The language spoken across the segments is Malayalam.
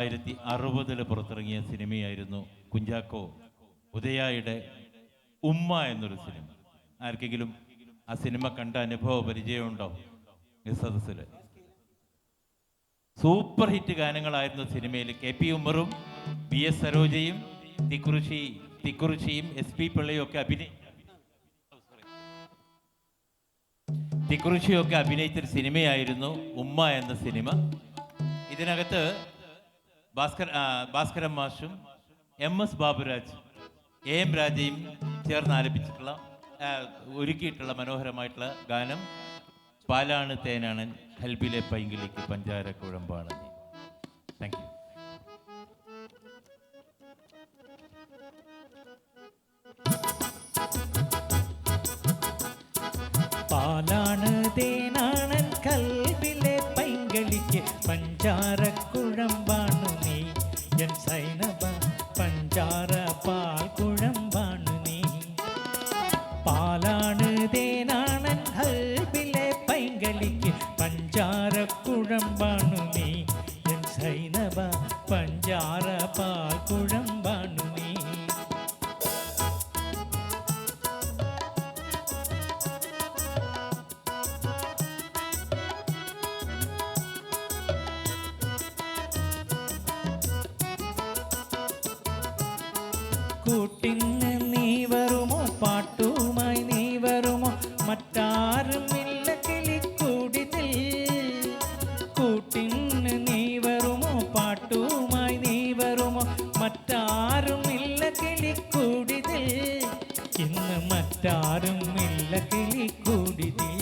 1960 പുറത്തിറങ്ങിയ സിനിമയായിരുന്നു കുഞ്ചാക്കോ ഉദയായുടെ ഉമ്മ എന്നൊരു സിനിമ. ആർക്കെങ്കിലും ആ സിനിമ കണ്ട അനുഭവ പരിചയമുണ്ടോ ഈ സദസ്സിൽ? സൂപ്പർ ഹിറ്റ് ഗാനങ്ങളായിരുന്നു സിനിമയിൽ. KP ഉമ്മറും BS സരോജയും തിക്കുറിശിയും SP പിള്ളയും ഒക്കെ തിക്കുറിശിയൊക്കെ അഭിനയിച്ചൊരു സിനിമയായിരുന്നു ഉമ്മ എന്ന സിനിമ. ഇതിനകത്ത് ഭാസ്കരൻ മാഷും MS ബാബുരാജ് AM രാജയും ചേർന്ന് ആലപിച്ചിട്ടുള്ള ഒരുക്കിയിട്ടുള്ള മനോഹരമായിട്ടുള്ള ഗാനം പാലാണ് തേനാണ് ഹൽബിലെ പൈങ്കിളിക്ക് പഞ്ചാര കുഴമ്പാണ്. Thank you. പാലാണ് തേനാണൻ കൽബിലെ പൈങ്കളിക്ക് പഞ്ചാര കുഴമ്പാണു നീ എൻ സൈനബ പഞ്ചാര പാൽ കുഴമ്പാണു നീ. പാലാണ് തേനാണൻ കൽബിലെ പൈങ്കളിക്ക് പഞ്ചാര കുഴമ്പാണു നീ എൻ സൈനബ പഞ്ചാര പാൽ കുഴമ്പാണു നീ. കൂട്ടിന് നീ വരുമോ, പാട്ടുമായി നീ വരുമോ, മറ്റാരുമില്ല കിളിക്കൂടിതിൽ. കൂട്ടിന് നീ വരുമോ, പാട്ടുമായി നീ വരുമോ, മറ്റാരുമില്ല കിളിക്കൂടിതിൽ. ഇന്ന് മറ്റാരുമില്ല കിളിക്കൂടിതിൽ.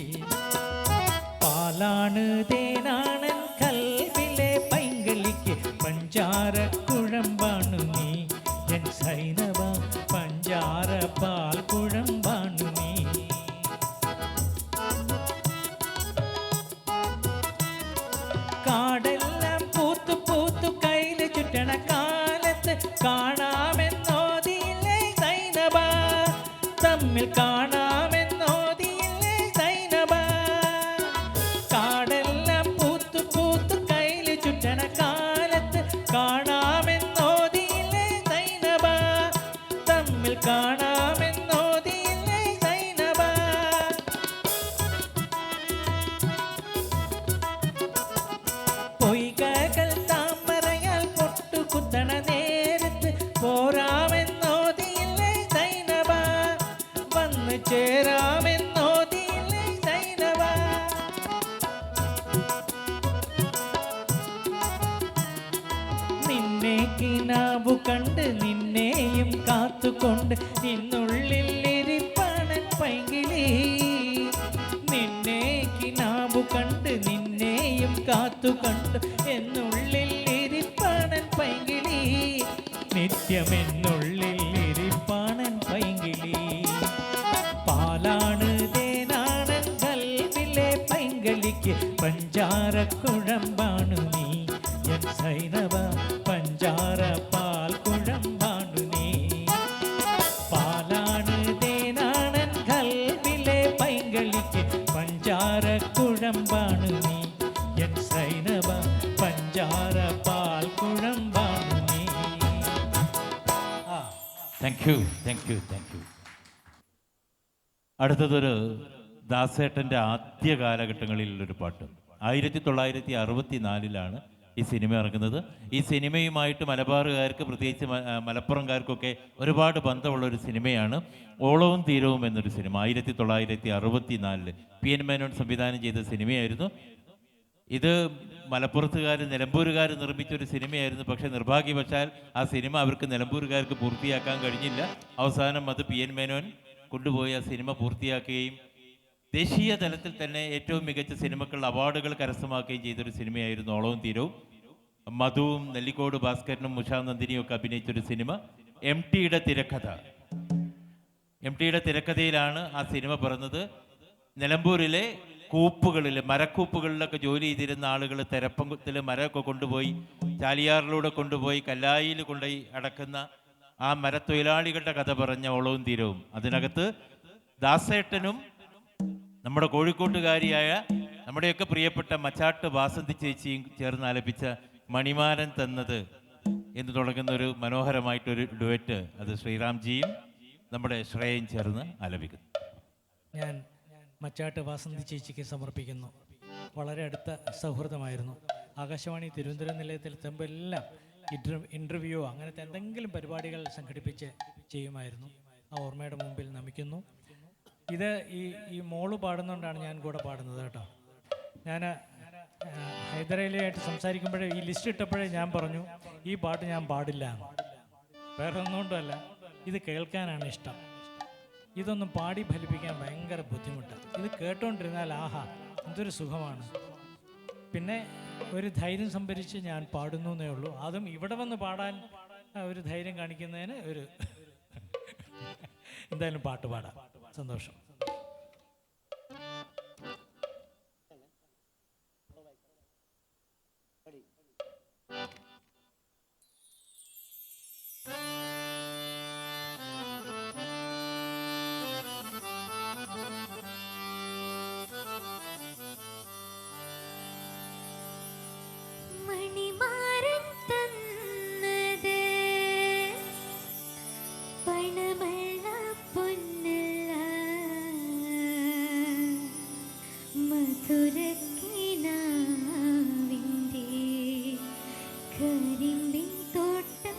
പാലാണ് തേനാണൻ കൽബിലെ പൈങ്കളിക്ക് പഞ്ചാര കുഴമ്പാണു നീ എൻ സൈനബ പഞ്ചാര പാൽ കുഴമ്പാണു നീ. കാടെല്ലാം പൂത്തു പൂത്തു കയ്യിൽ ചുറ്റണ കാലത്ത് കാണാമെന്നോതിയില്ലേ സൈനബ, തമ്മിൽ കാണാമെന്നോതിയില്ലേ സൈനബ. കാടെല്ലാം പൂത്തു പൂത്തു കയ്യിൽ ചുറ്റണ കാലത്ത് കാണാമെന്നോതിയില്ലേ സൈനബ, തമ്മിൽ കാണാമെന്നോതിയില്ലേ സൈനബ. പൊയ്കകൾ താമരയാൽ പൊട്ടുകുത്തണ നേരത്ത് പോരാമെന്നോതിയില്ലേ സൈനബ, വന്ന് ചേരാമെന്നോതിയില്ലേ സൈനബ. നിന്നെ കിനാവു കണ്ട് നിന്നെയും കാത്തുകൊണ്ട് നിന്നുള്ളിൽ ഇരിപ്പാണൻ പൈങ്കിളി. നിന്നെ കിനാവു കണ്ട് നിന്നെയും കാത്തുകൊണ്ട് എന്നുള്ളിൽ ഇരിപ്പാണൻ പൈങ്കിളി. നിത്യമെന്നുള്ളിൽ ഇരിപ്പാണൻ പൈങ്കിളി. പാലാണ് തേനാണൻ കൽബിലെ പൈങ്കളിക്ക് പഞ്ചാര കുഴമ്പാണു നീ എൻ സൈനബ പഞ്ചാര പാൽ കുഴമ്പാണു നീ. പാലാണ് തേനാണൻ കൽബിലെ പൈങ്കളിക്ക് പഞ്ചാര കുഴമ്പാണു നീ എൻ സൈനബ പഞ്ചാര പാൽ കുഴമ്പാണു നീ. Thank you. അടുത്തതൊരു ദാസേട്ടൻ്റെ ആദ്യ കാലഘട്ടങ്ങളിലുള്ളൊരു പാട്ട്. 1964 ഈ സിനിമ ഇറങ്ങുന്നത്. ഈ സിനിമയുമായിട്ട് മലബാറുകാർക്ക്, പ്രത്യേകിച്ച് മലപ്പുറംകാർക്കൊക്കെ ഒരുപാട് ബന്ധമുള്ളൊരു സിനിമയാണ് ഓളവും തീരവും എന്നൊരു സിനിമ. 1964 PN മേനോൻ സംവിധാനം ചെയ്ത സിനിമയായിരുന്നു ഇത്. മലപ്പുറത്തുകാർ, നിലമ്പൂരുകാർ നിർമ്മിച്ചൊരു സിനിമയായിരുന്നു. പക്ഷേ നിർഭാഗ്യവശാൽ ആ സിനിമ അവർക്ക് നിലമ്പൂരുകാർക്ക് പൂർത്തിയാക്കാൻ കഴിഞ്ഞില്ല. അവസാനം അത് PN മേനോൻ കൊണ്ടുപോയി ആ സിനിമ പൂർത്തിയാക്കുകയും ദേശീയ തലത്തിൽ തന്നെ ഏറ്റവും മികച്ച സിനിമക്കുള്ള അവാർഡുകൾ കരസ്ഥമാക്കുകയും ചെയ്തൊരു സിനിമയായിരുന്നു ഓളവും തീരവും. മധുവും നെല്ലിക്കോട് ഭാസ്കരനും ഉഷാ നന്ദിനിയും ഒക്കെ അഭിനയിച്ചൊരു സിനിമ. MT യുടെ തിരക്കഥയിലാണ് ആ സിനിമ പിറന്നത്. നിലമ്പൂരിലെ കൂപ്പുകളിൽ, മരക്കൂപ്പുകളിലൊക്കെ ജോലി ചെയ്തിരുന്ന ആളുകൾ തെരപ്പത്തിൽ മരമൊക്കെ കൊണ്ടുപോയി ചാലിയാറിലൂടെ കൊണ്ടുപോയി കല്ലായിൽ കൊണ്ടുപോയി അടക്കുന്ന ആ മരത്തൊഴിലാളികളുടെ കഥ പറഞ്ഞ ഓളവും തീരവും. അതിനകത്ത് ദാസേട്ടനും നമ്മുടെ കോഴിക്കോട്ടുകാരിയായ നമ്മുടെയൊക്കെ പ്രിയപ്പെട്ട മച്ചാട്ട് വാസന്തി ചേച്ചിയും ചേർന്ന് ആലപിച്ച മണിമാരൻ തന്നത് എന്ന് തുടങ്ങുന്ന ഒരു മനോഹരമായിട്ടൊരു ഡുവറ്റ് അത് ശ്രീറാംജിയും നമ്മുടെ ശ്രേയയും ചേർന്ന് ആലപിക്കുന്നു. ഞാൻ മച്ചാട്ട് വാസന്തി ചേച്ചിക്ക് സമർപ്പിക്കുന്നു. വളരെ അടുത്ത സൗഹൃദമായിരുന്നു. ആകാശവാണി തിരുവനന്തപുരം നിലയത്തിൽ എത്തുമ്പോൾ എല്ലാം ഇൻ്റർവ്യൂവോ അങ്ങനത്തെ എന്തെങ്കിലും പരിപാടികൾ സംഘടിപ്പിച്ച് ചെയ്യുമായിരുന്നു. ആ ഓർമ്മയുടെ മുമ്പിൽ നമിക്കുന്നു. ഇത് ഈ മോള് പാടുന്നതുകൊണ്ടാണ് ഞാൻ കൂടെ പാടുന്നത് കേട്ടോ. ഞാൻ ഹൈദരലിയായിട്ട് സംസാരിക്കുമ്പോഴേ ഈ ലിസ്റ്റ് ഇട്ടപ്പോഴേ ഞാൻ പറഞ്ഞു ഈ പാട്ട് ഞാൻ പാടില്ല എന്ന്. വേറെ ഒന്നുകൊണ്ടല്ല, ഇത് കേൾക്കാനാണ് ഇഷ്ടം. ഇതൊന്നും പാടി ഫലിപ്പിക്കാൻ ഭയങ്കര ബുദ്ധിമുട്ടാണ്. ഇത് കേട്ടോണ്ടിരുന്നാൽ ആഹാ എന്തൊരു സുഖമാണ്. പിന്നെ ഒരു ധൈര്യം സംഭരിച്ച് ഞാൻ പാടുന്നു എന്നേ ഉള്ളൂ. അതും ഇവിടെ വന്ന് പാടാൻ ഒരു ധൈര്യം കാണിക്കുന്നതിന് ഒരു എന്തായാലും പാട്ട് പാടാം. സന്തോഷം. മണിമാരൻ തന്നത് പണമല്ല പൊന്നല്ല മധുരക്കിനാവിൻ്റെ കരിമ്പിൻ തോട്ടം.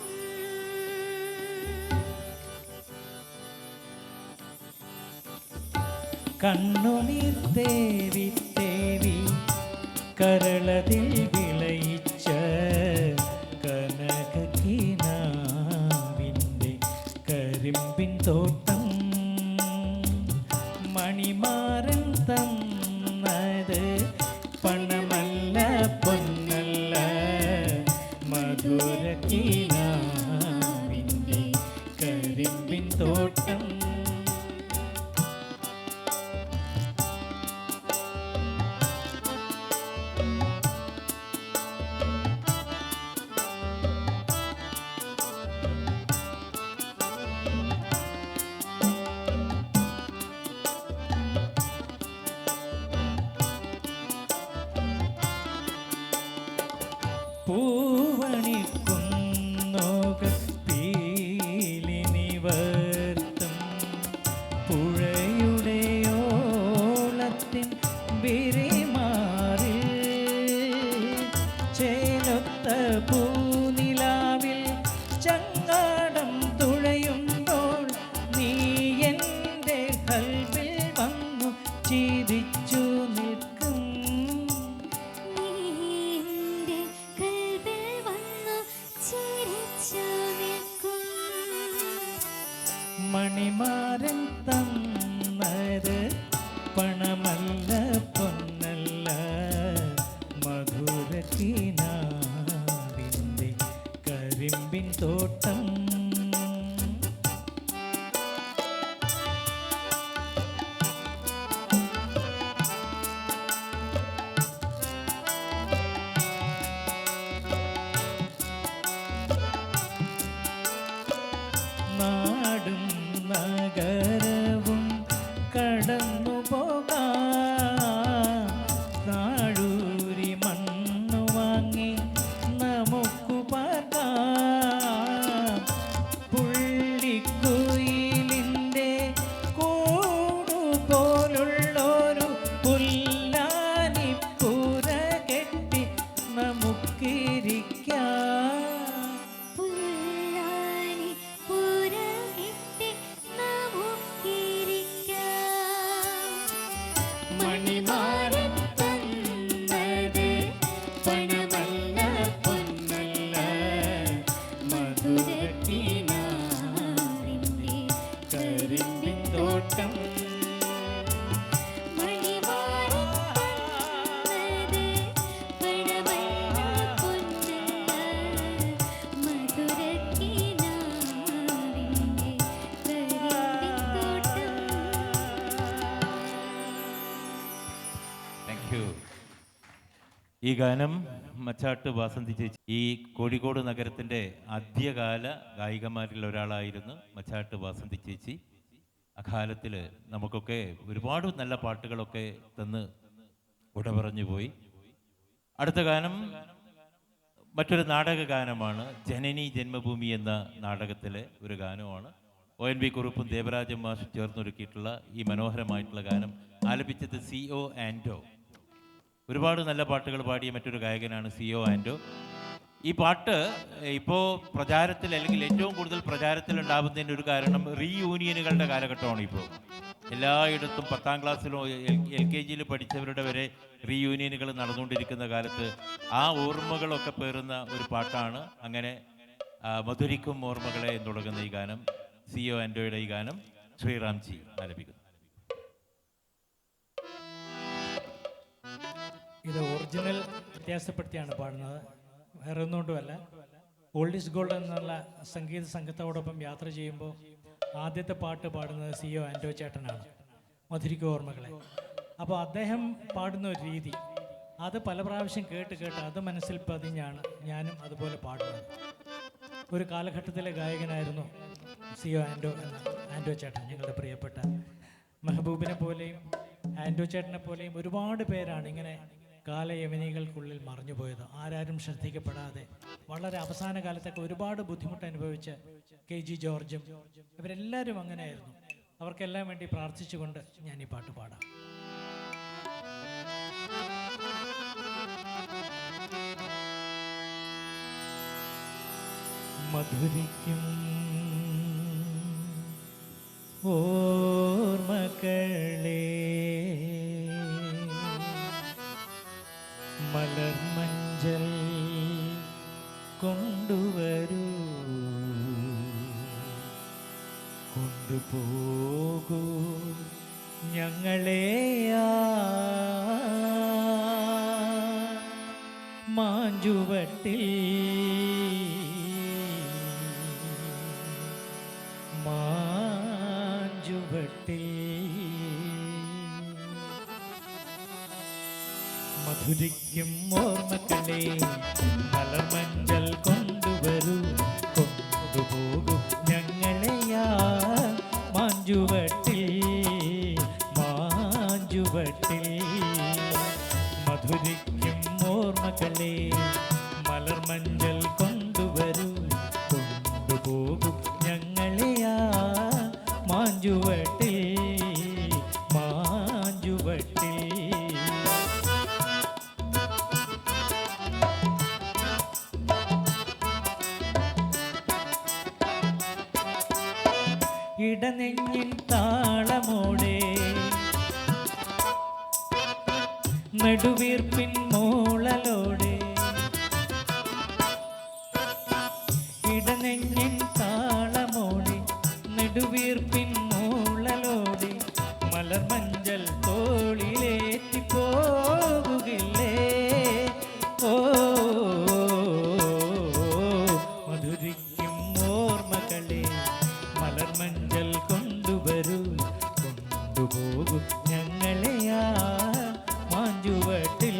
കണ്ണുനീർ തേവി തേവി കരളതിൽ വിളയിച്ച കനകക്കിനാവിൻ്റെ കരിമ്പിൻ തോട്ടം. മണിമാരൻ തന്നത് പണമല്ല പൊന്നല്ല മധുരക്കിനാവിൻ്റെ കരിമ്പിൻ തോട്ടം. പൂവണിക്കുന്നോക പീലി നിവർത്തും പുഴയുടെ ഓളത്തിൻ വിരിമാറിൽ ചേലൊത്ത പൂനിലാവിൽ ചങ്ങാടം തുഴയുമ്പോൾ നീ എൻ്റെ കൽവിൽ വന്നു ചിരിച്ചു നിൽക്കും. നീന്റെ കൽവിൽ വന്നു ചിരിച്ചു നിൽക്കും. മണിമാരൻ തന്നത് പണമല്ല പൊന്നല്ല മധുരക്കിനാവിൻ്റെ കരിമ്പിൻ തോട്ടം. നാടും നഗരവും കടന്നു പോകാം. നാഴൂരി മണ്ണു വാങ്ങി നമുക്കു പാർക്കാം. പുള്ളിക്കുയിലിൻ്റെ കൂടു പോലുള്ളൊരു പുല്ലാനിപ്പുര കെട്ടി നമുക്കിരിക്കാം. പുല്ലാനി പുറകിട്ട് നമുക്കിരിക്കാം. മണിമാരൻ തന്നത് പണമല്ല പൊന്നല്ല മധുരക്കിനാവിൻ്റെ കരിമ്പിൻ തോട്ടം. മണിമാരൻ തന്നത് പണമല്ല പൊന്നല്ല മധുരക്കിനാവിൻ്റെ കരിമ്പിൻ തോട്ടം. Thank you. ഈ ഗാനം മച്ചാട്ട് വാസന്തി ചേച്ചി ഈ കോഴിക്കോട് നഗരത്തിൻ്റെ ആദ്യകാല ഗായികമാരിൽ ഒരാളായിരുന്നു മച്ചാട്ട് വാസന്തി ചേച്ചി. അക്കാലത്തിൽ നമുക്കൊക്കെ ഒരുപാട് നല്ല പാട്ടുകളൊക്കെ തന്ന് ഉട പറഞ്ഞു പോയി. അടുത്ത ഗാനം മറ്റൊരു നാടക ഗാനമാണ് ജനനി ജന്മഭൂമി എന്ന നാടകത്തിലെ ഒരു ഗാനമാണ്. ONV കുറുപ്പും ദേവരാജൻ മാഷും ചേർന്നൊരുക്കിയിട്ടുള്ള ഈ മനോഹരമായിട്ടുള്ള ഗാനം ആലപിച്ചത് CO ആൻഡോ. ഒരുപാട് നല്ല പാട്ടുകൾ പാടിയ മറ്റൊരു ഗായകനാണ് CO ആൻഡോ. ഈ പാട്ട് ഇപ്പോൾ പ്രചാരത്തിൽ, അല്ലെങ്കിൽ ഏറ്റവും കൂടുതൽ പ്രചാരത്തിലുണ്ടാവുന്നതിൻ്റെ ഒരു കാരണം റീയൂണിയനുകളുടെ കാലഘട്ടമാണ്. ഇപ്പോൾ എല്ലായിടത്തും 10ാം ക്ലാസ്സിലോ LKGയിൽ പഠിച്ചവരുടെ വരെ റീയൂണിയനുകൾ നടന്നുകൊണ്ടിരിക്കുന്ന കാലത്ത് ആ ഓർമ്മകളൊക്കെ പേറുന്ന ഒരു പാട്ടാണ്. അങ്ങനെ മധുരിക്കും ഓർമ്മകളെ എന്ന് തുടങ്ങുന്ന ഈ ഗാനം, CO ആൻഡോയുടെ ഈ ഗാനം ശ്രീറാംജി ആലപിക്കുന്നു. ഇത് ഒറിജിനൽ വ്യത്യാസപ്പെടുത്തിയാണ് പാടുന്നത്, വേറെ ഒന്നുകൊണ്ടുമല്ല. ഓൾഡ് ഈസ് ഗോൾഡ് എന്നുള്ള സംഗീത സംഘത്തോടൊപ്പം യാത്ര ചെയ്യുമ്പോൾ ആദ്യത്തെ പാട്ട് പാടുന്നത് CO ആൻഡോ ചേട്ടനാണ്, മധുരിക്കും ഓർമ്മകളെ. അപ്പോൾ അദ്ദേഹം പാടുന്ന ഒരു രീതി, അത് പല പ്രാവശ്യം കേട്ട് അത് മനസ്സിൽ പതിഞ്ഞാണ് ഞാനും അതുപോലെ പാടുന്നത്. ഒരു കാലഘട്ടത്തിലെ ഗായകനായിരുന്നു CO ആൻഡോ ചേട്ടൻ. ഞങ്ങളുടെ പ്രിയപ്പെട്ട മെഹബൂബിനെ പോലെയും ആൻഡോ ചേട്ടനെ പോലെയും ഒരുപാട് പേരാണ് ഇങ്ങനെ കാലയവനികൾക്കുള്ളിൽ മറഞ്ഞുപോയത്, ആരാരും ശ്രദ്ധിക്കപ്പെടാതെ. വളരെ അവസാന കാലത്തൊക്കെ ഒരുപാട് ബുദ്ധിമുട്ട് അനുഭവിച്ച KG ജോർജും ഇവരെല്ലാവരും അങ്ങനെയായിരുന്നു. അവർക്കെല്ലാം വേണ്ടി പ്രാർത്ഥിച്ചുകൊണ്ട് ഞാൻ ഈ പാട്ട് പാടാം. മധുരിക്കും ഓർമ്മകളേ മലർമഞ്ചൽ കൊണ്ടുവരൂ, കൊണ്ടുപോകൂ ഞങ്ങളെയാ മാഞ്ചുവട്ടിൽ മധുരിക്കും ഓർമ്മകളെ മലർമഞ്ചൽ കൊണ്ടുവരൂ, കൊണ്ടുപോകൂ ഞങ്ങളെയാ മാഞ്ചുവട്ടിൽ മധുരിക്കും ഓർമ്മകളെ മലർമഞ്ചൽ കൊണ്ടുവരൂ, കൊണ്ടുപോകൂ ഞങ്ങളെയാ മാഞ്ചുവട്ടിൽ ഇടനെഞ്ഞിൻ താളമോടെ നെടുവീർപ്പിൻ മോളലോടെ, ഇടനെഞ്ഞിൻ താളമോടെ നെടുവീർപ്പിൻ മോളലോടെ മലർമഞ്ചൽ തോളിലേറ്റി പോകുകില്ലേ. ഓ മധുരിക്കും ഓർമ്മകളെ മലർമഞ്ചൽ കൊണ്ടുവരൂ, കൊണ്ടുപോകൂ ഞങ്ങളെയാ മാഞ്ചുവട്ടിൽ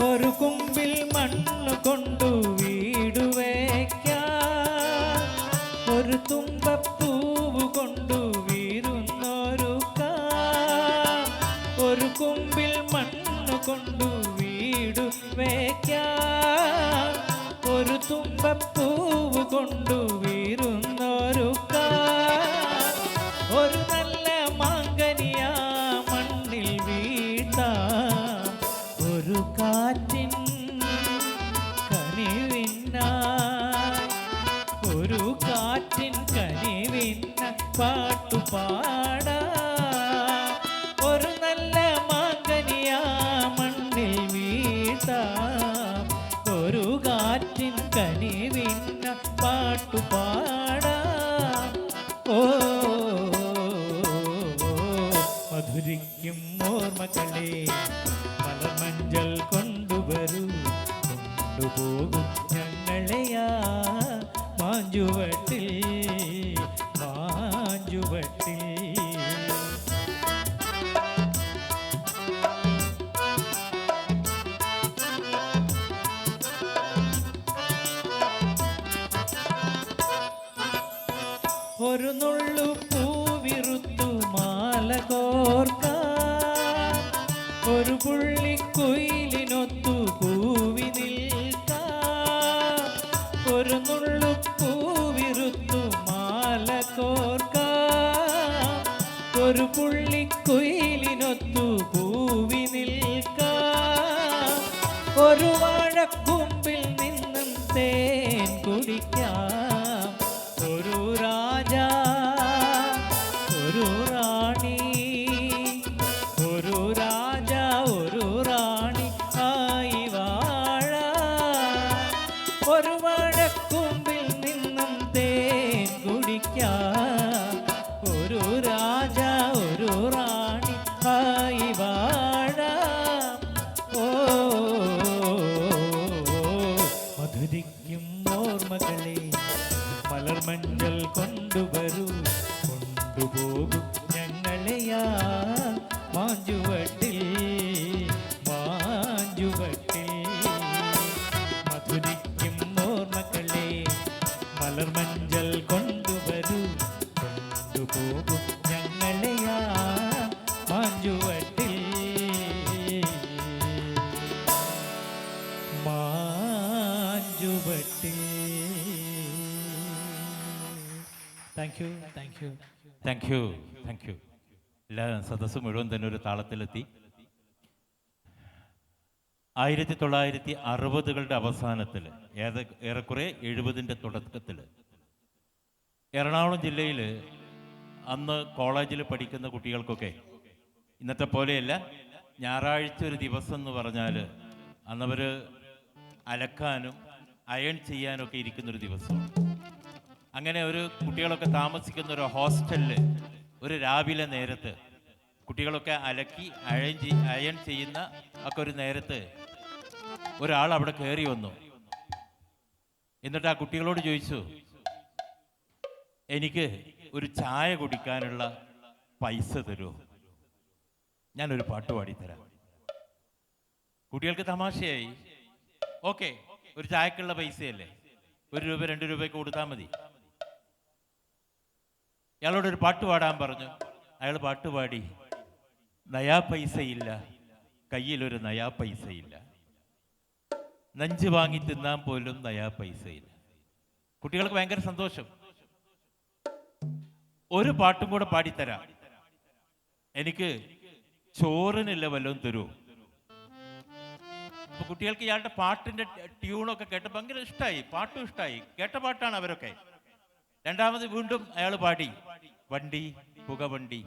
ഒരു കുമ്പിൽ മണ്ണു കൊണ്ടു വീടു വയ്ക്കാം, ഒരു തുമ്പപ്പൂവ് കൊണ്ടു വീരുന്നൊരു ഒരു കുമ്പിൽ മണ്ണു കൊണ്ടു വീടു വയ്ക്കാം, ഒരു തുമ്പപ്പൂവ് കൊണ്ടു വീരുന്നൊരു ഒരു നല്ല മാങ്കനിയാ മണ്ണിൽ വീഴ്ത്താം, ഒരു കാറ്റിൻ കനിവിനായി, ഒരു കാറ്റിൻ കനിവിനായി പാട്ടുപാടാം, ഒരു നല്ല മാങ്കനിയാ മണ്ണിൽ വീഴ്ത്താം, ഒരു കാറ്റിൻ കനിവിനായി പാട്ടുപാടാം. ഓ മധുരിക്കും ഓർമ്മകളെ മലർമഞ്ചൽ കൊണ്ടുവരൂ, കൊണ്ടുപോകും ഞങ്ങളെയാ മാഞ്ചുവട്ടിൽ ഒരു നുള്ളു പൂവിറുത്തു മാല കോർക്കാം, ഒരു പുള്ളിക്കുയിലിനൊത്തു കൂവി നിൽക്കാം. ഒരു നുള്ളു പൂവിറുത്തു മാല കോർക്കാം, ഒരു പുള്ളിക്കുയിലിനൊത്തു കൂവി നിൽക്കാം. ഒരു വാഴക്കൂമ്പിൽ നിന്നും തേൻ കുടിക്കാം. ഒരു രാജാ ഒരു റാണി, ഒരു രാജാ ഒരു റാണി ആയി വാഴാം. ഒരു വാഴക്കൂമ്പിൽ നിന്നും തേൻ കുടിക്കാം. ഒരു രാജാ ഒരു റാണി ആയി വാഴാം. ഓ മധുരിക്കും ഓർമ്മകളെ മലർമഞ്ചൽ കൊണ്ടുവരൂ, കൊണ്ടുപോകും ഞങ്ങളെയാ മാഞ്ചുവട്ടിൽ മാഞ്ചുവട്ടിൽ. മധുരിക്കും ഓർമ്മകളെ മലർമഞ്ചൽ കൊണ്ടുവരൂ, കൊണ്ടുപോകും ഞങ്ങളെയാ മാഞ്ചുവട്ടിൽ മാഞ്ചുവട്ടിൽ. Thank you thank you. Thank you thank you. എല്ലാ സദസ്സും മുഴുവൻ തന്നെ ഒരു താളത്തിലെത്തി. 1960കളുടെ അവസാനത്തിൽ, ഏറെക്കുറെ 70ൻ്റെ തുടക്കത്തിൽ എറണാകുളം ജില്ലയിൽ അന്ന് കോളേജിൽ പഠിക്കുന്ന കുട്ടികൾക്കൊക്കെ ഇന്നത്തെ പോലെയല്ല, ഞായറാഴ്ച ഒരു ദിവസം എന്ന് പറഞ്ഞാൽ അന്നവർ അലക്കാനും അയൺ ചെയ്യാനൊക്കെ ഇരിക്കുന്നൊരു ദിവസമാണ്. അങ്ങനെ ഒരു കുട്ടികളൊക്കെ താമസിക്കുന്ന ഒരു ഹോസ്റ്റലിൽ ഒരു രാവിലെ നേരത്ത് കുട്ടികളൊക്കെ അലക്കി അയൺ ചെയ്യുന്ന ഒക്കെ ഒരു നേരത്ത് ഒരാൾ അവിടെ കയറി വന്നു. എന്നിട്ട് ആ കുട്ടികളോട് ചോദിച്ചു, എനിക്ക് ഒരു ചായ കുടിക്കാനുള്ള പൈസ തരുമോ, ഞാനൊരു പാട്ട് പാടിത്തരാം. കുട്ടികൾക്ക് തമാശയായി. ഓക്കെ, ഒരു ചായക്കുള്ള പൈസയല്ലേ, 1 രൂപ 2 രൂപയ്ക്ക് കൊടുത്താൽ മതി. ഇയാളോടൊരു പാട്ട് പാടാൻ പറഞ്ഞു. അയാൾ പാട്ട് പാടി. നയാ പൈസയില്ല, കയ്യിലൊരു നയാ പൈസയില്ല, നഞ്ച് വാങ്ങി തിന്നാൻ പോലും നയാ പൈസയില്ല. കുട്ടികൾക്ക് ഭയങ്കര സന്തോഷം. ഒരു പാട്ടും കൂടെ പാടിത്തരാം, എനിക്ക് ചോറിനില്ല വല്ലതും തരൂ. അപ്പൊ കുട്ടികൾക്ക് ഇയാളുടെ പാട്ടിന്റെ ട്യൂണൊക്കെ കേട്ട് ഭയങ്കര ഇഷ്ടമായി, പാട്ടും ഇഷ്ടമായി, കേട്ട പാട്ടാണ് അവരൊക്കെ. രണ്ടാമത് വീണ്ടും അയാൾ പാടി. വണ്ടി പുകവണ്ടി,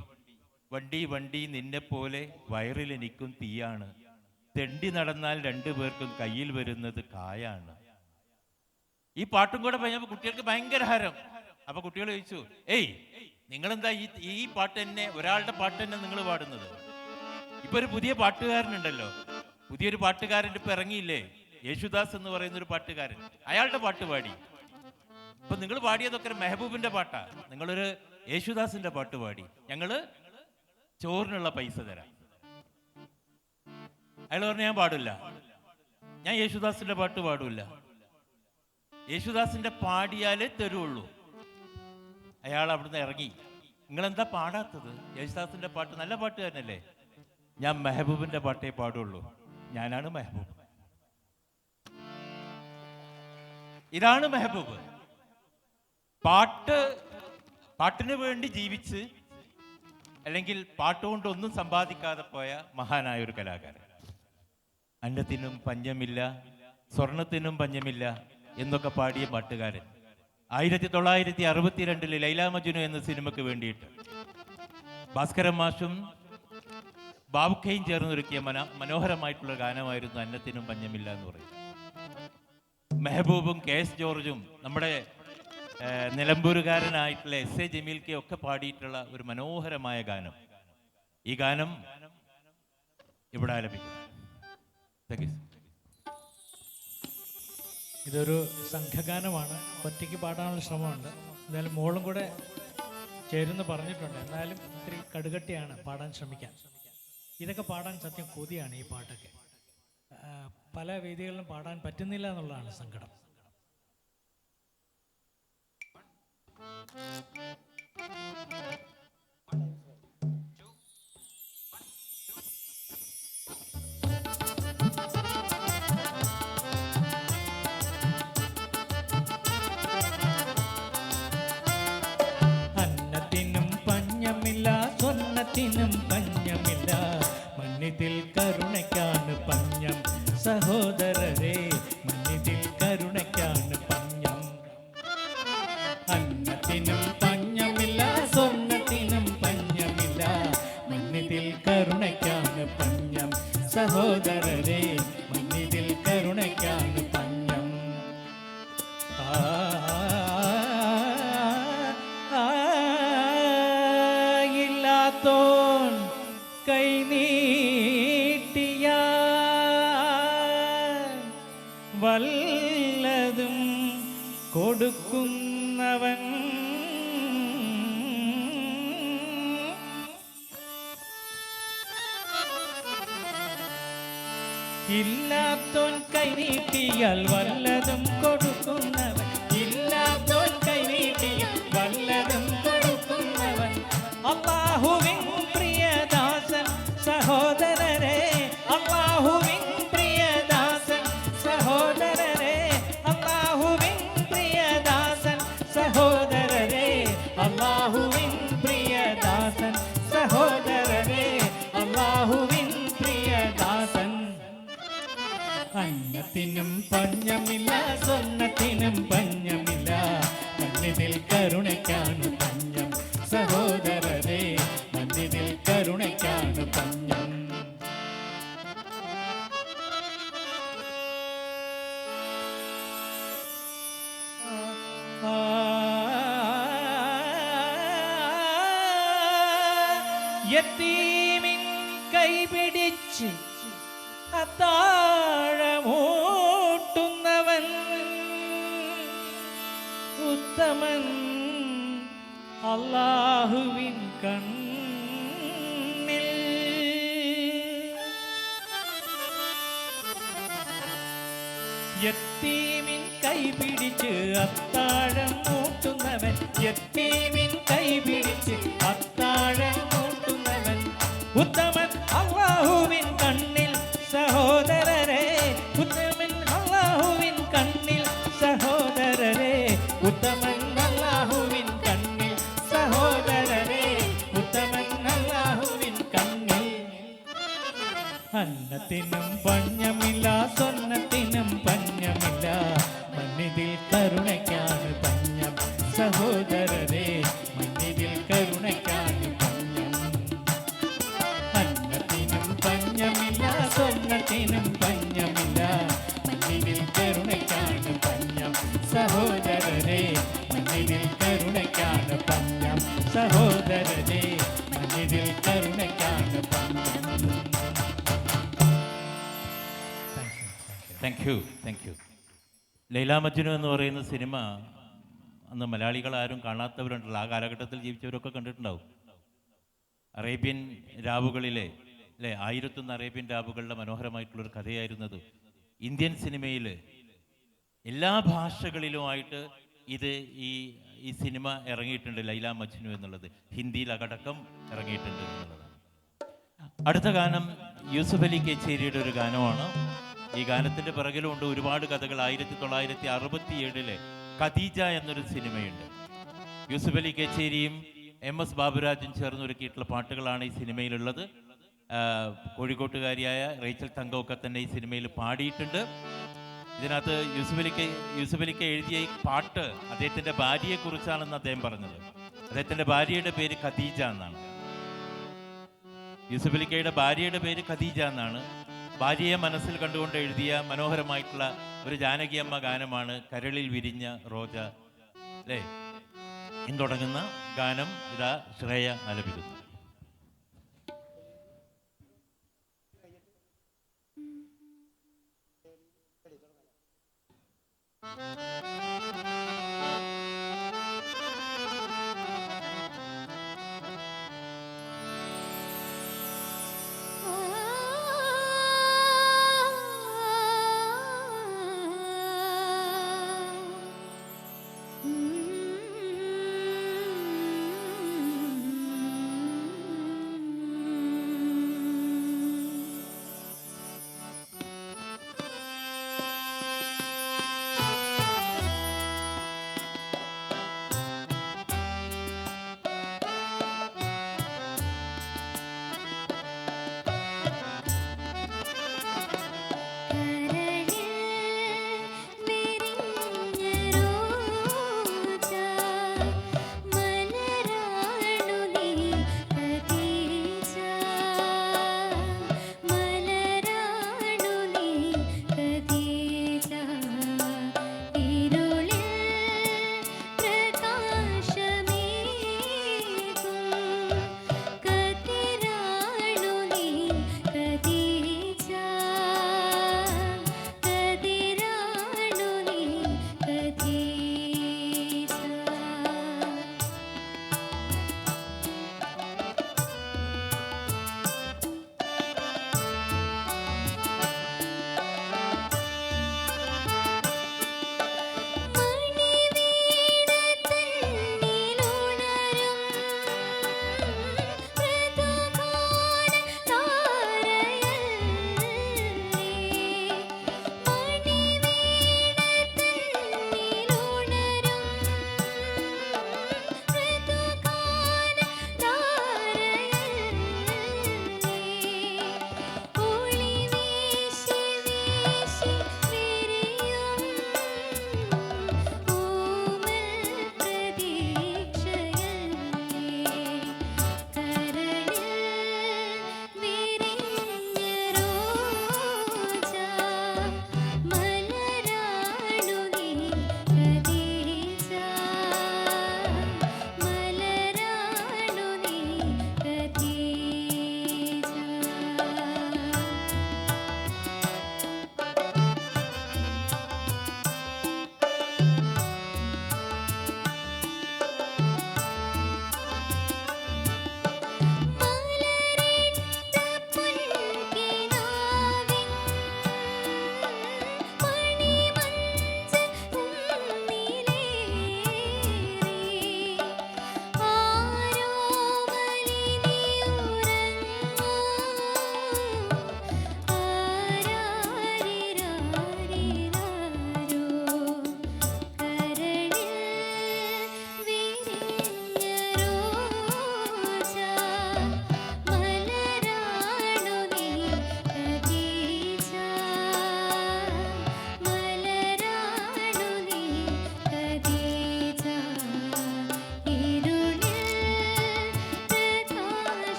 വണ്ടി വണ്ടി നിന്നെ പോലെ വയറിലെനിക്കും തീയാണ്, തെണ്ടി നടന്നാൽ 2 പേർക്കും കയ്യിൽ വരുന്നത് കായാണ്. ഈ പാട്ടും കൂടെ പറഞ്ഞപ്പോൾ കുട്ടികൾക്ക് ഭയങ്കര ഹരം. അപ്പൊ കുട്ടികൾ ചോദിച്ചു, ഏയ് നിങ്ങളെന്താ ഈ പാട്ട് തന്നെ, ഒരാളുടെ പാട്ട് തന്നെ നിങ്ങൾ പാടുന്നത്? ഇപ്പൊ ഒരു പുതിയ പാട്ടുകാരനുണ്ടല്ലോ, പുതിയൊരു പാട്ടുകാരൻ ഇപ്പൊ ഇറങ്ങിയില്ലേ, യേശുദാസ് എന്ന് പറയുന്ന ഒരു പാട്ടുകാരൻ, അയാളുടെ പാട്ട് പാടി. ഇപ്പൊ നിങ്ങൾ പാടിയതൊക്കെ ഒരു മെഹബൂബിന്റെ പാട്ടാ, നിങ്ങളൊരു യേശുദാസിന്റെ പാട്ട് പാടി, ഞങ്ങള് ചോറിനുള്ള പൈസ തരാം. അയാൾ പറഞ്ഞു, ഞാൻ പാടില്ല, ഞാൻ യേശുദാസിന്റെ പാട്ട് പാടില്ല, യേശുദാസിന്റെ പാടിയാലേ തരുള്ളൂ. അയാൾ അവിടുന്ന് ഇറങ്ങി. നിങ്ങളെന്താ പാടാത്തത്? യേശുദാസിന്റെ പാട്ട് നല്ല പാട്ടുകാരനല്ലേ. ഞാൻ മെഹബൂബിന്റെ പാട്ടേ പാടുള്ളൂ, ഞാനാണ് മെഹബൂബ്. ഇതാണ് മെഹബൂബ്. പാട്ടിന് വേണ്ടി ജീവിച്ച് അല്ലെങ്കിൽ പാട്ടുകൊണ്ടൊന്നും സമ്പാദിക്കാതെ പോയ മഹാനായ ഒരു കലാകാരൻ. അന്നത്തിനും പഞ്ഞമില്ല, സ്വർണത്തിനും പഞ്ഞമില്ല എന്നൊക്കെ പാടിയ പാട്ടുകാരൻ. 1962 ലൈല മജ്നു എന്ന സിനിമയ്ക്ക് വേണ്ടിയിട്ട് ഭാസ്കരൻ മാഷും ബാബുക്കയും ചേർന്നൊരുക്കിയ മനോഹരമായിട്ടുള്ള ഗാനമായിരുന്നു അന്നത്തിനും പഞ്ഞമില്ല എന്ന് പറയുന്നത്. മെഹബൂബും KS ജോർജും നമ്മുടെ നിലമ്പൂരുകാരനായിട്ടുള്ള SA ജമീൽക്കെ ഒക്കെ പാടിയിട്ടുള്ള ഒരു മനോഹരമായ ഗാനം. ഈ ഗാനം ഇവിടെ ആലപിക്കും. ഇതൊരു സംഘഗാനമാണ്, ഒറ്റയ്ക്ക് പാടാനുള്ള ശ്രമമുണ്ട്. എന്തായാലും മോളും കൂടെ ചേരുന്ന് പറഞ്ഞിട്ടുണ്ട്. എന്നാലും ഇത്തിരി കടുകട്ടിയാണ് പാടാൻ ശ്രമിക്കാൻ. ഇതൊക്കെ പാടാൻ സത്യം കൊതിയാണ്. ഈ പാട്ടൊക്കെ പല വേദികളിലും പാടാൻ പറ്റുന്നില്ല എന്നുള്ളതാണ് സങ്കടം. അന്നത്തിനും പഞ്ഞമില്ല, സ്വർണ്ണത്തിനും പഞ്ഞമില്ല, മണ്ണിതിൽ കരുണയ്ക്കാണ് പഞ്ഞം സഹോദരരെ, മണ്ണിതിൽ കരുണയ്ക്കാണ് പഞ്ഞം. അന്നത്തിനും പഞ്ഞമില്ല, സ്വർണ്ണത്തിനും പഞ്ഞമില്ല, മണ്ണിതിൽ കരുണയ്ക്കാണ് പഞ്ഞം സഹോദരരെ, മണ്ണിതിൽ കരുണയ്ക്കാണ് പഞ്ഞം. ഇല്ലാത്തോൻ കൈ നീട്ടിയ വല്ലതും കൊടുക്കുന്നവൻ, ഇല്ലാത്തോൻ കൈ നീട്ടിയാൽ വല്ലതും കൊടുക്കുന്നവൻ, ഇല്ലാത്തോൻ കൈ നീട്ടിയാൽ വല്ലതും കൊടുക്കുന്നവൻ, അല്ലാഹുവിൻ പ്രിയദാസൻ സഹോദരരെ, അല്ലാഹുവിൻ പ്രിയദാസൻ സഹോദരരെ, അല്ലാഹുവിൻ പ്രിയദാസൻ സഹോദരരെ, അല്ലാഹുവിൻ പ്രിയദാസൻ സഹോദരരെ, അല്ലാഹുവിൻ പ്രിയദാസൻ. അന്നത്തിനും പഞ്ഞമില്ല, സ്വർണ്ണത്തിനും പഞ്ഞമില്ല, മണ്ണിതിൽ കരുണയ്ക്കാണ് പഞ്ഞം സഹോദരരെ, മണ്ണിതിൽ കരുണയ്ക്കാണ് പഞ്ഞം. യതീമിൻ കൈപിടിച്ച് അത്താഴമൂട്ടുന്നവൻ ഉത്തമൻ അല്ലാഹുവിൻ കണ്ണിൽ. യത്തീമിൻ കൈപിടിച്ച് അത്താഴം മൂട്ടുന്നവൻ, യത്തീമിൻ കൈപിടിച്ച് അത്താഴം മൂട്ടുന്നവൻ ഉത്തമൻ അല്ലാഹുവിൻ കണ്ണിൽ സഹോദരരെ, ഉത്തമൻ അല്ലാഹുവിൻ കണ്ണിൽ സഹോദരരെ, ഉത്തമൻ അല്ലാഹുവിൻ കണ്ണിൽ സഹോദരരെ, ഉത്തമൻ അല്ലാഹുവിൻ കണ്ണിൽ. അന്നത്തിനും പഞ്ഞമില്ല, സ്വർണ്ണത്തിനും പഞ്ഞമില്ല, മണ്ണിതിൽ കരുണയ്ക്കാണ് പഞ്ഞം സഹോദരരെ, മണ്ണിതിൽ കരുണയ്ക്കാണ് പഞ്ഞം. അന്നത്തിനും പഞ്ഞമില്ല, സ്വർണ്ണത്തിനും പഞ്ഞമില്ല, മണ്ണിതിൽ കരുണയ്ക്കാണ് പഞ്ഞം സഹോദരരെ, മണ്ണിതിൽ കരുണയ്ക്കാണ് പഞ്ഞം സഹോദരരെ, മണ്ണിതിൽ കരുണയ്ക്കാണ് പഞ്ഞം. Thank you. ലൈല മജ്നു എന്ന് പറയുന്ന സിനിമ അന്ന് മലയാളികൾ ആരും കാണാത്തവരുണ്ടല്ലോ, ആ കാലഘട്ടത്തിൽ ജീവിച്ചവരൊക്കെ കണ്ടിട്ടുണ്ടാവും. അറേബ്യൻ രാവുകളിലെ അല്ലേ, 1001 അറേബ്യൻ രാവുകളുടെ മനോഹരമായിട്ടുള്ളൊരു കഥയായിരുന്നത്. ഇന്ത്യൻ സിനിമയിൽ എല്ലാ ഭാഷകളിലുമായിട്ട് ഈ സിനിമ ഇറങ്ങിയിട്ടുണ്ട്. ലൈല മജ്നു എന്നുള്ളത് ഹിന്ദിയിലടക്കം ഇറങ്ങിയിട്ടുണ്ട് എന്നുള്ളതാണ്. അടുത്ത ഗാനം യൂസുഫ് അലി കേച്ചേരിയുടെ ഒരു ഗാനമാണ്. ഈ ഗാനത്തിൻ്റെ പിറകിലുണ്ട് ഒരുപാട് കഥകൾ. 1967 ഖദീജ എന്നൊരു സിനിമയുണ്ട്. യൂസുഫ് അലി കേച്ചേരിയും MS ബാബുരാജും ചേർന്ന് ഒരുക്കിയിട്ടുള്ള പാട്ടുകളാണ് ഈ സിനിമയിലുള്ളത്. കോഴിക്കോട്ടുകാരിയായ റേച്ചൽ തങ്കമൊക്കെ തന്നെ ഈ സിനിമയിൽ പാടിയിട്ടുണ്ട്. ഇതിനകത്ത് യൂസുഫ് അലിക്ക് എഴുതിയ ഈ പാട്ട് അദ്ദേഹത്തിൻ്റെ ഭാര്യയെക്കുറിച്ചാണെന്ന് അദ്ദേഹം പറഞ്ഞത്. അദ്ദേഹത്തിൻ്റെ ഭാര്യയുടെ പേര് ഖദീജ എന്നാണ്. യൂസുഫ് അലിക്കയുടെ ഭാര്യയുടെ പേര് ഖദീജ എന്നാണ്. ഭാര്യയെ മനസ്സിൽ കണ്ടുകൊണ്ട് എഴുതിയ മനോഹരമായിട്ടുള്ള ഒരു ജാനകിയമ്മ ഗാനമാണ് കരളിൽ വിരിഞ്ഞ റോജ അല്ലേ എന്ന് തുടങ്ങുന്ന ഗാനം ഇതാ ശ്രേയ ആലപിക്കുന്നു.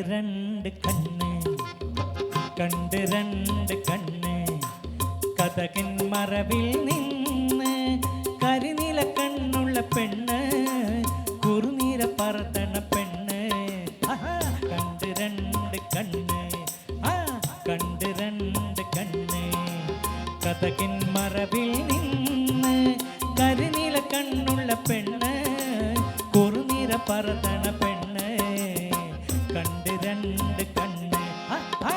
രണ്ട് കണ്ണ് കണ്ട് രണ്ട് കണ്ണ് കഥകിൻ മറവിൽ നിന്ന് കരിനില കണ്ണുള്ള പെണ്ണ് കുറുനീര പറത്തണ പെണ്ണ് ആഹാ, കണ്ട് രണ്ട് കണ്ണ് ആ കണ്ട് രണ്ട് കണ്ണ് കഥകിൻ മറവിൽ നിന്ന് കരിനില കണ്ണുള്ള പെണ്ണ് കുറുനീര പറത്തണ പെണ്ണ് കണ്ട് രണ്ട് കണ്ണ് ആ ആ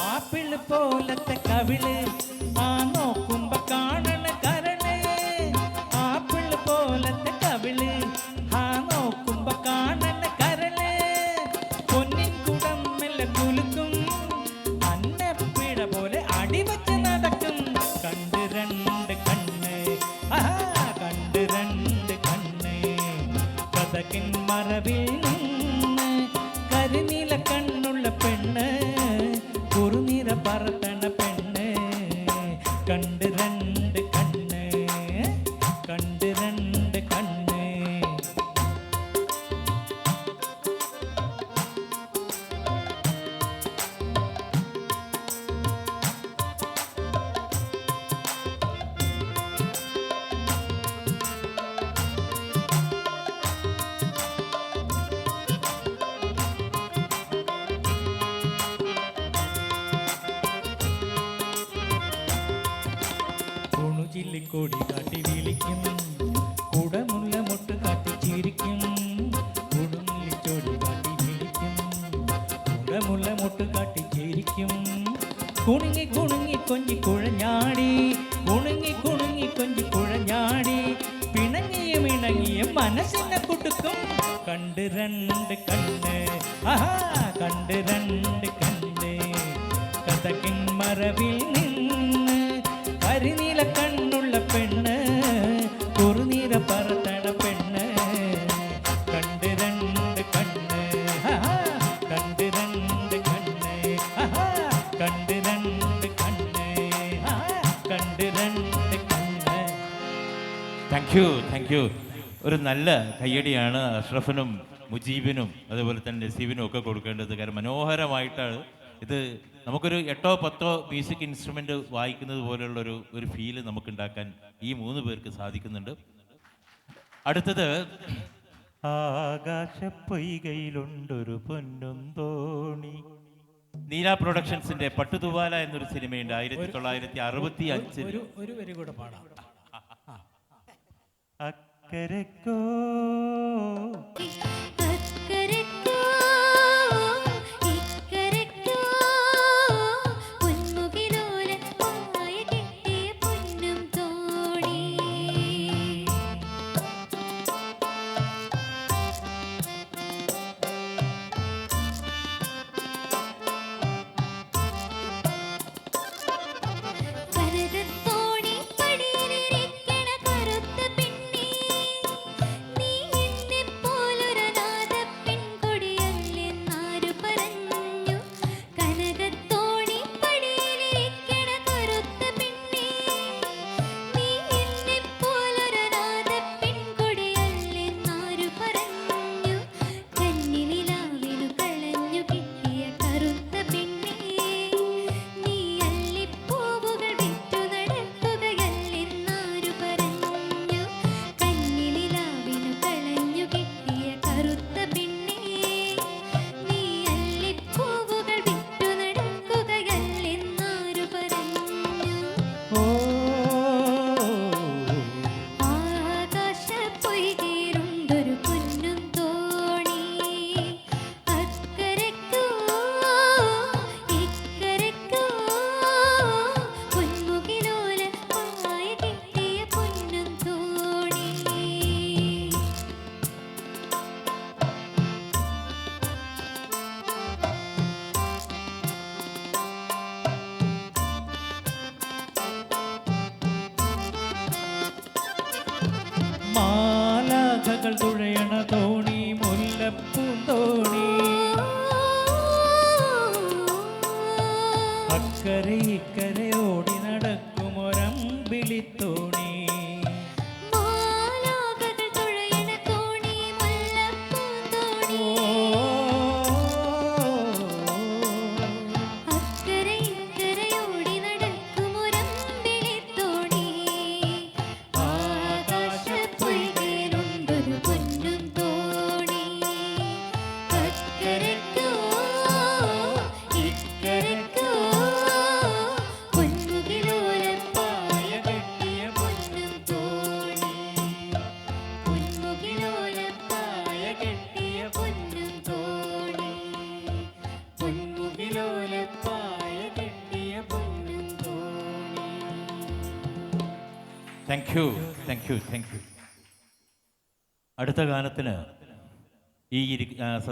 ആപ്പിള് പോലത്തെ കവിള് ആ നോക്കുമ്പോ കാണണ കരണ് ആപ്പിള് പോലത്തെ കവിള് ആ നോക്കുമ്പോ കാണണ കരള് പൊന്നിൻ കുടം മെല്ലെ കുലുക്കും അന്നപ്പിട പോലെ അടിവച്ച് നടക്കും കണ്ട് രണ്ട് കണ്ണ് ആഹാ കണ്ട് രണ്ട് കണ്ണ് കഥകിൻ മറവിൽ നിന്ന് കരിനീല കണ്ണുള്ള പെണ്ണ് കുറുനിര പറത്തണ പെണ്ണ് കണ്ട് രണ്ട് കണ്ണ് കണ്ട് രണ്ട് കണ്ണ് കുണുചില്ലിക്കൊടി കാട്ടി വിളിക്കും കുടമുള്ള മുട്ട് കാട്ടി ചിരിക്കും കുടുങ്ങിച്ചോടി കാട്ടി വിളിക്കും കുടമുള്ള മുട്ട് കാട്ടി ചിരിക്കും കുണുങ്ങി കുണുങ്ങി കൊഞ്ചി കുഴഞ്ഞാടി കുണുങ്ങി കുണുങ്ങി കൊഞ്ചി കുഴഞ്ഞാടി പിണങ്ങിയും ഇണങ്ങിയും മനസ്സിനെ കുട്ടുക്കും കണ്ട് രണ്ട് കണ്ണ് ആഹാ കണ്ട് രണ്ട് കണ്ണ് കഥകിൻ മറവിൽ നിന്ന് കരിനീല കണ്ണുള്ള പെണ്ണ് കുറുനീര പറത്തണ പെണ്ണ് കണ്ട് രണ്ട് കണ്ണ് ആഹാ, കണ്ട് രണ്ട് കണ്ണ് ആഹാ, കണ്ട് രണ്ട് കണ്ണ് ആഹാ, കണ്ട് രണ്ട് കണ്ണ് താങ്ക് യു ഒരു നല്ല കയ്യടിയാണ് അഷ്റഫിനും മുജീബിനും അതുപോലെ തന്നെ നസീബിനും ഒക്കെ കൊടുക്കേണ്ടത്. കാരണം മനോഹരമായിട്ടാണ് ഇത് നമുക്കൊരു 8 or 10 മ്യൂസിക് ഇൻസ്ട്രുമെൻ്റ് വായിക്കുന്നത് പോലെയുള്ള ഒരു ഫീല് നമുക്കുണ്ടാക്കാൻ ഈ 3 പേർക്ക് സാധിക്കുന്നുണ്ട്. അടുത്തത് ആകാശപ്പൊയ്കയിലുണ്ടൊരു പൊന്നും തോണി. നീല പ്രൊഡക്ഷൻസിന്റെ പട്ടുതുവാല എന്നൊരു സിനിമയുണ്ട് 1965. ഒരു വരി കൂടെ പാടാം. അക്കരക്കോ അക്കരക്കോ ഇക്കരക്കോ പൊന്മുകിലോലമായ കെട്ടിയ പൊന്നും തോണി കനകത്തോണി പടിയിലിരിക്കണ കറുത്ത പെണ്ണേ നീ എന്നെ പോലൊരു മാലാകകൾ തുഴയണ തോണി മുല്ലപ്പൂന്തോണി അക്കരെ ഇക്കരെ ഓടി നടക്കുമൊരമ്പിളിത്തോണി മാലാകകൾ തുഴയണ തോണി മുല്ലപ്പൂന്തോണി അക്കരെ ഇക്കരെ ഓടി നടക്കുമൊരമ്പിളിത്തോണി ആകാശപ്പൊയ്കയിലുണ്ടൊരു പൊന്നും തോണി അക്കരയ്ക്കോ ഇക്കരയ്ക്കോ പൊന്മുകിലോലപ്പായ കെട്ടിയ പൊന്നും തോണി പൊന്മുകിലോലപ്പായ കെട്ടിയ പൊന്നും തോണി പൊന്മുകിലോലപ്പായ കെട്ടിയ പൊന്നും തോണി. Thank you thank you thank U. അടുത്ത ഗാനത്തിന് ഈ സദസ്